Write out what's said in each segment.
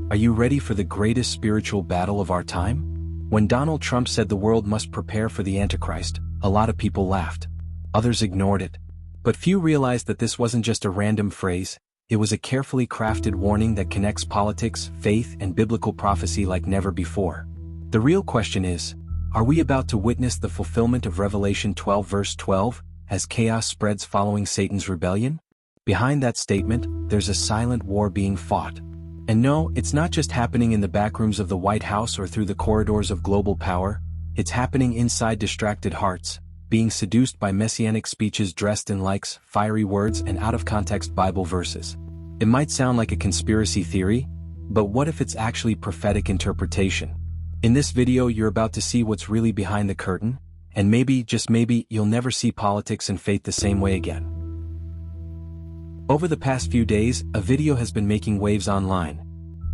Are you ready for the greatest spiritual battle of our time? When Donald Trump said the world must prepare for the Antichrist, a lot of people laughed. Others ignored it. But few realized that this wasn't just a random phrase, it was a carefully crafted warning that connects politics, faith, and biblical prophecy like never before. The real question is, are we about to witness the fulfillment of Revelation 12 verse 12, as chaos spreads following Satan's rebellion? Behind that statement, there's a silent war being fought. And no, it's not just happening in the backrooms of the White House or through the corridors of global power, it's happening inside distracted hearts, being seduced by messianic speeches dressed in likes, fiery words, and out-of-context Bible verses. It might sound like a conspiracy theory, but what if it's actually prophetic interpretation? In this video you're about to see what's really behind the curtain, and maybe, just maybe, you'll never see politics and faith the same way again. Over the past few days, a video has been making waves online.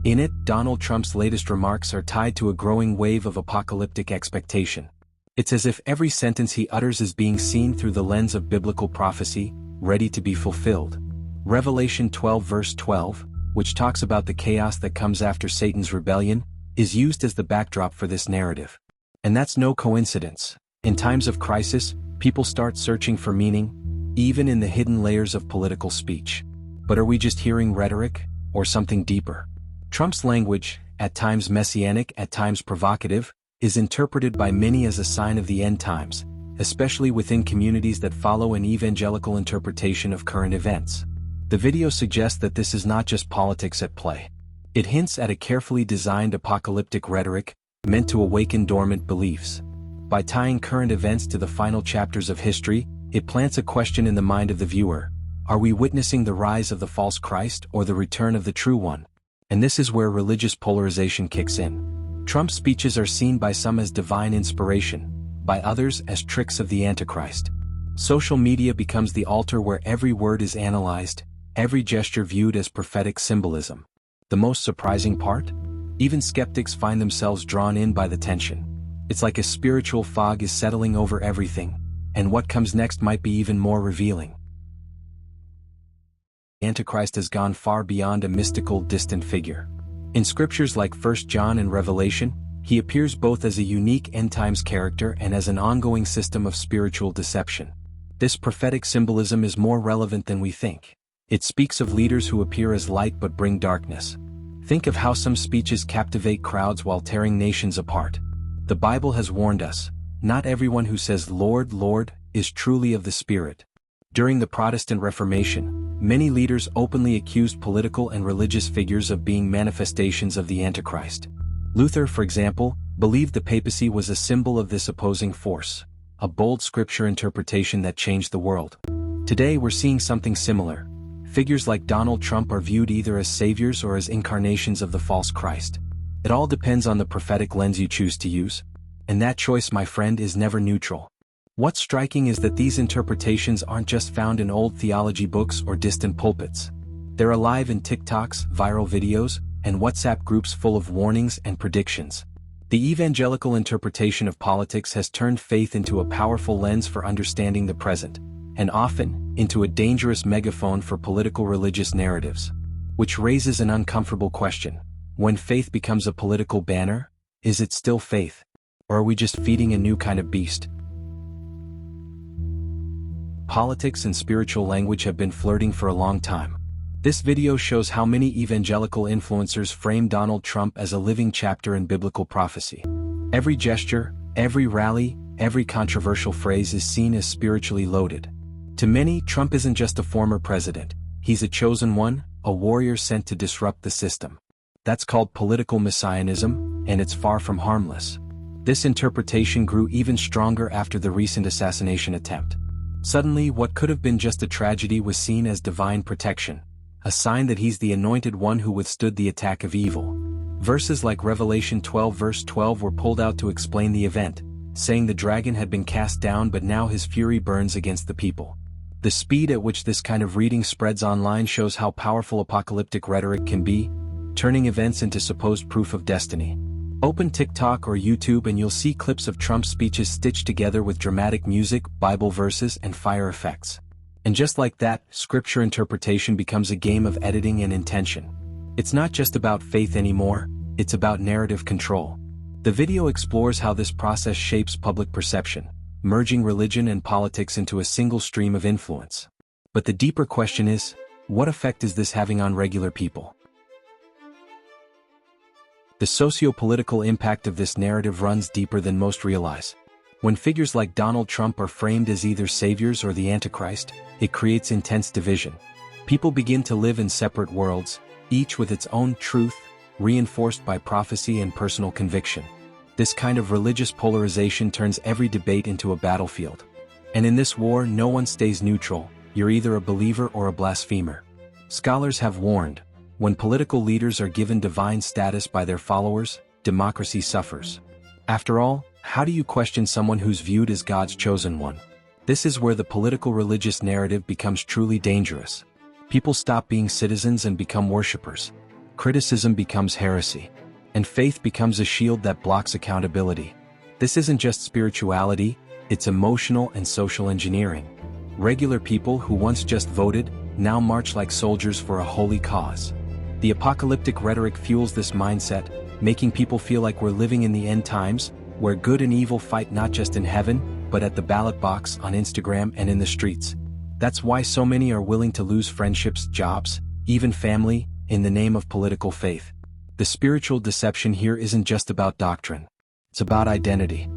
In it, Donald Trump's latest remarks are tied to a growing wave of apocalyptic expectation. It's as if every sentence he utters is being seen through the lens of biblical prophecy, ready to be fulfilled. Revelation 12 verse 12, which talks about the chaos that comes after Satan's rebellion, is used as the backdrop for this narrative. And that's no coincidence. In times of crisis, people start searching for meaning, even in the hidden layers of political speech. But are we just hearing rhetoric, or something deeper? Trump's language, at times messianic, at times provocative, is interpreted by many as a sign of the end times, especially within communities that follow an evangelical interpretation of current events. The video suggests that this is not just politics at play. It hints at a carefully designed apocalyptic rhetoric, meant to awaken dormant beliefs. By tying current events to the final chapters of history, it plants a question in the mind of the viewer. Are we witnessing the rise of the false Christ or the return of the true one? And this is where religious polarization kicks in. Trump's speeches are seen by some as divine inspiration, by others as tricks of the Antichrist. Social media becomes the altar where every word is analyzed, every gesture viewed as prophetic symbolism. The most surprising part? Even skeptics find themselves drawn in by the tension. It's like a spiritual fog is settling over everything, and what comes next might be even more revealing. Antichrist has gone far beyond a mystical, distant figure. In scriptures like 1 John and Revelation, he appears both as a unique end-times character and as an ongoing system of spiritual deception. This prophetic symbolism is more relevant than we think. It speaks of leaders who appear as light but bring darkness. Think of how some speeches captivate crowds while tearing nations apart. The Bible has warned us, not everyone who says "Lord, Lord" is truly of the Spirit. During the Protestant Reformation, many leaders openly accused political and religious figures of being manifestations of the Antichrist. Luther, for example, believed the papacy was a symbol of this opposing force, a bold scripture interpretation that changed the world. Today we're seeing something similar. Figures like Donald Trump are viewed either as saviors or as incarnations of the false Christ. It all depends on the prophetic lens you choose to use. And that choice, my friend, is never neutral. What's striking is that these interpretations aren't just found in old theology books or distant pulpits. They're alive in TikToks, viral videos, and WhatsApp groups full of warnings and predictions. The evangelical interpretation of politics has turned faith into a powerful lens for understanding the present, and often, into a dangerous megaphone for political religious narratives. Which raises an uncomfortable question. When faith becomes a political banner, is it still faith? Or are we just feeding a new kind of beast? Politics and spiritual language have been flirting for a long time. This video shows how many evangelical influencers frame Donald Trump as a living chapter in biblical prophecy. Every gesture, every rally, every controversial phrase is seen as spiritually loaded. To many, Trump isn't just a former president, he's a chosen one, a warrior sent to disrupt the system. That's called political messianism, and it's far from harmless. This interpretation grew even stronger after the recent assassination attempt. Suddenly, what could have been just a tragedy was seen as divine protection, a sign that he's the anointed one who withstood the attack of evil. Verses like Revelation 12 verse 12 were pulled out to explain the event, saying the dragon had been cast down but now his fury burns against the people. The speed at which this kind of reading spreads online shows how powerful apocalyptic rhetoric can be, turning events into supposed proof of destiny. Open TikTok or YouTube and you'll see clips of Trump's speeches stitched together with dramatic music, Bible verses, and fire effects. And just like that, scripture interpretation becomes a game of editing and intention. It's not just about faith anymore, it's about narrative control. The video explores how this process shapes public perception, merging religion and politics into a single stream of influence. But the deeper question is, what effect is this having on regular people? The socio-political impact of this narrative runs deeper than most realize. When figures like Donald Trump are framed as either saviors or the Antichrist, it creates intense division. People begin to live in separate worlds, each with its own truth, reinforced by prophecy and personal conviction. This kind of religious polarization turns every debate into a battlefield. And in this war, no one stays neutral. You're either a believer or a blasphemer. Scholars have warned, when political leaders are given divine status by their followers, democracy suffers. After all, how do you question someone who's viewed as God's chosen one? This is where the political-religious narrative becomes truly dangerous. People stop being citizens and become worshippers. Criticism becomes heresy. And faith becomes a shield that blocks accountability. This isn't just spirituality, it's emotional and social engineering. Regular people who once just voted, now march like soldiers for a holy cause. The apocalyptic rhetoric fuels this mindset, making people feel like we're living in the end times, where good and evil fight not just in heaven, but at the ballot box, on Instagram, and in the streets. That's why so many are willing to lose friendships, jobs, even family, in the name of political faith. The spiritual deception here isn't just about doctrine. It's about identity.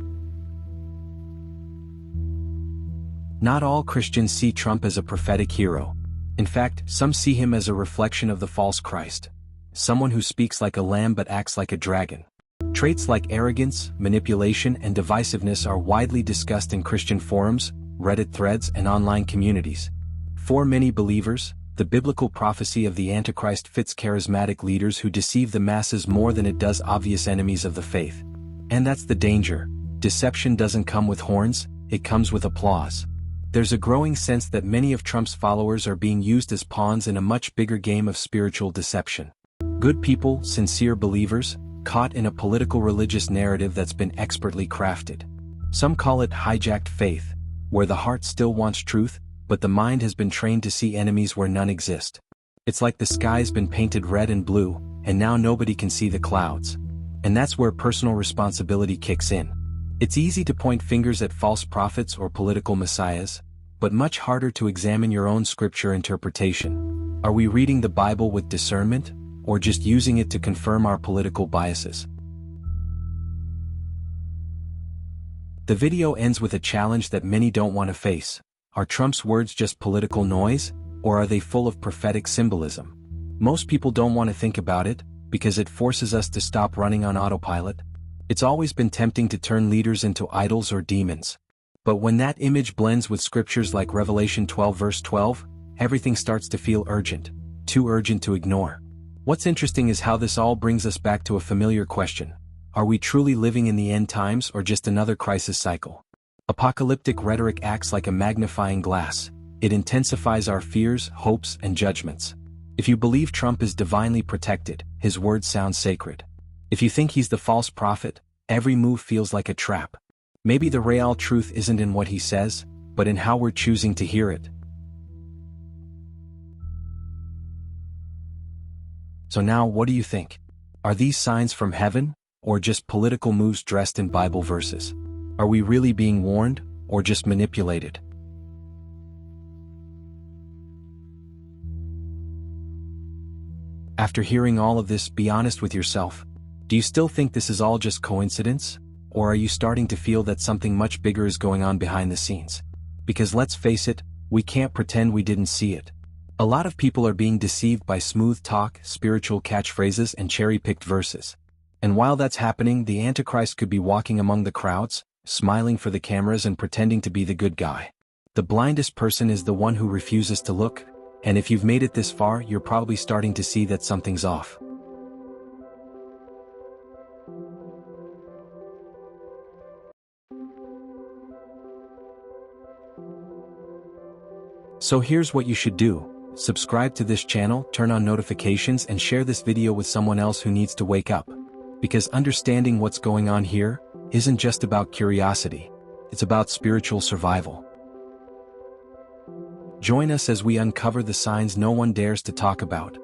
Not all Christians see Trump as a prophetic hero. In fact, some see him as a reflection of the false Christ. Someone who speaks like a lamb but acts like a dragon. Traits like arrogance, manipulation, and divisiveness are widely discussed in Christian forums, Reddit threads, and online communities. For many believers, the biblical prophecy of the Antichrist fits charismatic leaders who deceive the masses more than it does obvious enemies of the faith. And that's the danger. Deception doesn't come with horns, it comes with applause. There's a growing sense that many of Trump's followers are being used as pawns in a much bigger game of spiritual deception. Good people, sincere believers, caught in a political religious narrative that's been expertly crafted. Some call it hijacked faith, where the heart still wants truth, but the mind has been trained to see enemies where none exist. It's like the sky's been painted red and blue, and now nobody can see the clouds. And that's where personal responsibility kicks in. It's easy to point fingers at false prophets or political messiahs, but much harder to examine your own scripture interpretation. Are we reading the Bible with discernment, or just using it to confirm our political biases? The video ends with a challenge that many don't want to face. Are Trump's words just political noise, or are they full of prophetic symbolism? Most people don't want to think about it, because it forces us to stop running on autopilot. It's always been tempting to turn leaders into idols or demons. But when that image blends with scriptures like Revelation 12 verse 12, everything starts to feel urgent, too urgent to ignore. What's interesting is how this all brings us back to a familiar question. Are we truly living in the end times or just another crisis cycle? Apocalyptic rhetoric acts like a magnifying glass. It intensifies our fears, hopes, and judgments. If you believe Trump is divinely protected, his words sound sacred. If you think he's the false prophet, every move feels like a trap. Maybe the real truth isn't in what he says, but in how we're choosing to hear it. So now, what do you think? Are these signs from heaven, or just political moves dressed in Bible verses? Are we really being warned, or just manipulated? After hearing all of this, be honest with yourself. Do you still think this is all just coincidence? Or are you starting to feel that something much bigger is going on behind the scenes? Because let's face it, we can't pretend we didn't see it. A lot of people are being deceived by smooth talk, spiritual catchphrases, and cherry-picked verses. And while that's happening, the Antichrist could be walking among the crowds, smiling for the cameras and pretending to be the good guy. The blindest person is the one who refuses to look, and if you've made it this far, you're probably starting to see that something's off. So here's what you should do. Subscribe to this channel, turn on notifications, and share this video with someone else who needs to wake up. Because understanding what's going on here isn't just about curiosity, it's about spiritual survival. Join us as we uncover the signs no one dares to talk about.